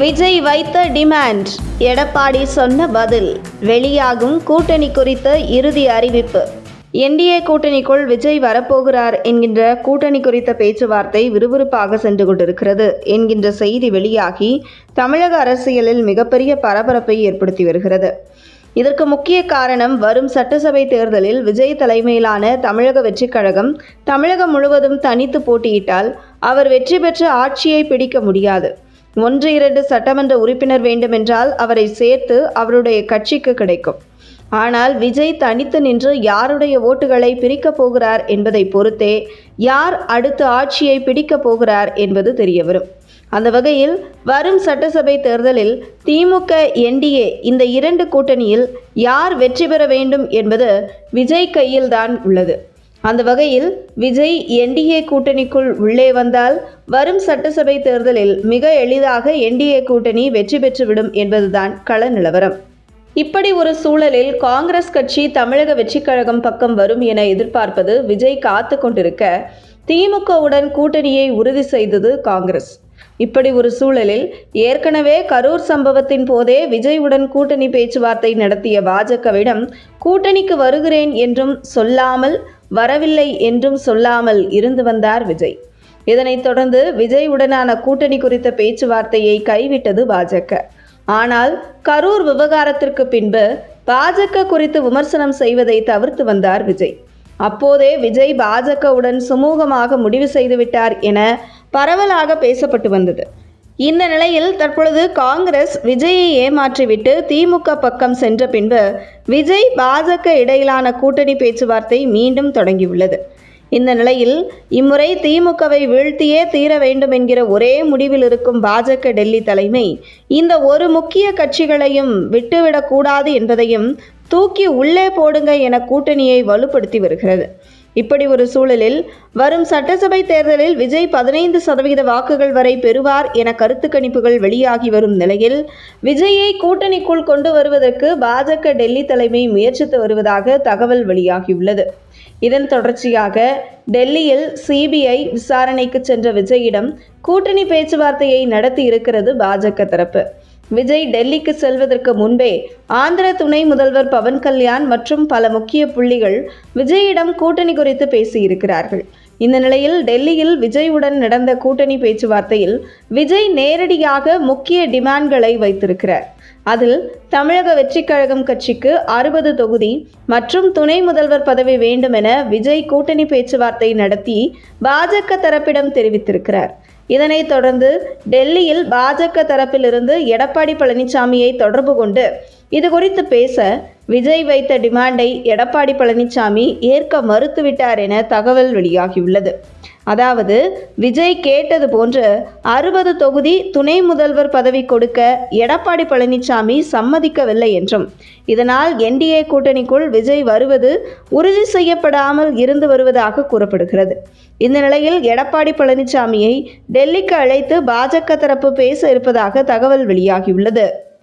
விஜய் வைத்த டிமாண்ட், எடப்பாடி சொன்ன பதில், வெளியாகும் கூட்டணி குறித்த இறுதி அறிவிப்பு. என்டிஏ கூட்டணிக்குள் விஜய் வரப்போகிறார் என்கின்ற கூட்டணி குறித்த பேச்சுவார்த்தை விறுவிறுப்பாக சென்று கொண்டிருக்கிறது என்கின்ற செய்தி வெளியாகி தமிழக அரசியலில் மிகப்பெரிய பரபரப்பை ஏற்படுத்தி வருகிறது. இதற்கு முக்கிய காரணம், வரும் சட்டசபை தேர்தலில் விஜய் தலைமையிலான தமிழக வெற்றிக் கழகம் தமிழகம் முழுவதும் தனித்து போட்டியிட்டால் அவர் வெற்றி பெற்று ஆட்சியை பிடிக்க முடியாது. 1-2 சட்டமன்ற உறுப்பினர் வேண்டுமென்றால் அவரை சேர்த்து அவருடைய கட்சிக்கு கிடைக்கும். ஆனால் விஜய் தனித்து நின்று யாருடைய ஓட்டுகளை பிரிக்கப் போகிறார் என்பதை பொறுத்தே யார் அடுத்த ஆட்சியை பிடிக்கப் போகிறார் என்பது தெரியவரும். அந்த வகையில் வரும் சட்டசபை தேர்தலில் திமுக, என்டிஏ இந்த 2 கூட்டணியில் யார் வெற்றி பெற வேண்டும் என்பது விஜய் கையில்தான் உள்ளது. அந்த வகையில் விஜய் என்டிஏ கூட்டணிக்குள் உள்ளே வந்தால் வரும் சட்டசபை தேர்தலில் மிக எளிதாக என்டிஏ கூட்டணி வெற்றி பெற்றுவிடும் என்பதுதான் கள நிலவரம். இப்படி ஒரு சூழலில் காங்கிரஸ் கட்சி தமிழக வெற்றிக் கழகம் பக்கம் வரும் என எதிர்பார்ப்பது விஜய் காத்து கொண்டிருக்க, திமுகவுடன் கூட்டணியை உறுதி செய்தது காங்கிரஸ். இப்படி ஒரு சூழலில் ஏற்கனவே கரூர் சம்பவத்தின் போதே விஜயுடன் கூட்டணி பேச்சுவார்த்தை நடத்திய பாஜகவிடம் கூட்டணிக்கு வருகிறேன் என்றும் சொல்லாமல், வரவில்லை என்றும் சொல்லாமல் இருந்து வந்தார் விஜய். இதனைத் தொடர்ந்து விஜய் உடனான கூட்டணி குறித்த பேச்சுவார்த்தையை கைவிட்டது பாஜக. ஆனால் கரூர் விவகாரத்திற்கு பின்பு பாஜக குறித்து விமர்சனம் செய்வதை தவிர்த்து வந்தார் விஜய். அப்போதே விஜய் பாஜகவுடன் சுமூகமாக முடிவு செய்துவிட்டார் என பரவலாக பேசப்பட்டு வந்தது. இந்த நிலையில் தற்பொழுது காங்கிரஸ் விஜயை ஏமாற்றிவிட்டு திமுக பக்கம் சென்ற பின்பு விஜய் பாஜக இடையிலான கூட்டணி பேச்சுவார்த்தை மீண்டும் தொடங்கியுள்ளது. இந்த நிலையில் இம்முறை திமுகவை வீழ்த்தியே தீர வேண்டும் என்கிற ஒரே முடிவில் இருக்கும் பாஜக டெல்லி தலைமை இந்த ஒரு முக்கிய கட்சிகளையும் விட்டுவிடக்கூடாது என்பதையும் தூக்கி உள்ளே போடுங்க என கூட்டணியை வலுப்படுத்தி வருகிறது. இப்படி ஒரு சூழலில் வரும் சட்டசபை தேர்தலில் விஜய் 15% வாக்குகள் வரை பெறுவார் என கருத்து கணிப்புகள் வெளியாகி வரும் நிலையில் விஜயை கூட்டணிக்குள் கொண்டு வருவதற்கு பாஜக டெல்லி தலைமை முயற்சித்து வருவதாக தகவல் வெளியாகியுள்ளது. இதன் தொடர்ச்சியாக டெல்லியில் சிபிஐ விசாரணைக்கு சென்ற விஜயிடம் கூட்டணி பேச்சுவார்த்தையை நடத்தி இருக்கிறது பாஜக தரப்பு. விஜய் டெல்லிக்கு செல்வதற்கு முன்பே ஆந்திர துணை முதல்வர் பவன் கல்யாண் மற்றும் பல முக்கிய புள்ளிகள் விஜயிடம் கூட்டணி குறித்து பேசியிருக்கிறார்கள். இந்த நிலையில் டெல்லியில் விஜயுடன் நடந்த கூட்டணி பேச்சுவார்த்தையில் விஜய் நேரடியாக முக்கிய டிமாண்ட்களை வைத்திருக்கிறார். அதில் தமிழக வெற்றிக் கழகம் கட்சிக்கு 60 தொகுதி மற்றும் துணை முதல்வர் பதவி வேண்டும் என விஜய் கூட்டணி பேச்சுவார்த்தை நடத்தி பாஜக தரப்பிடம் தெரிவித்திருக்கிறார். இதனைத் தொடர்ந்து டெல்லியில் பாஜக தரப்பிலிருந்து எடப்பாடி பழனிசாமியை தொடர்பு கொண்டு இது குறித்து பேச விஜய் வைத்த டிமாண்டை எடப்பாடி பழனிசாமி ஏற்க மறுத்துவிட்டார் என தகவல் வெளியாகியுள்ளது. அதாவது விஜய் கேட்டது போன்று 60 தொகுதி துணை முதல்வர் பதவி கொடுக்க எடப்பாடி பழனிசாமி சம்மதிக்கவில்லை என்றும், இதனால் என்டிஏ கூட்டணிக்குள் விஜய் வருவது உறுதி செய்யப்படாமல் இருந்து வருவதாக கூறப்படுகிறது. இந்த நிலையில் எடப்பாடி பழனிசாமியை டெல்லிக்கு அழைத்து பாஜக தரப்பு பேச இருப்பதாக தகவல் வெளியாகியுள்ளது.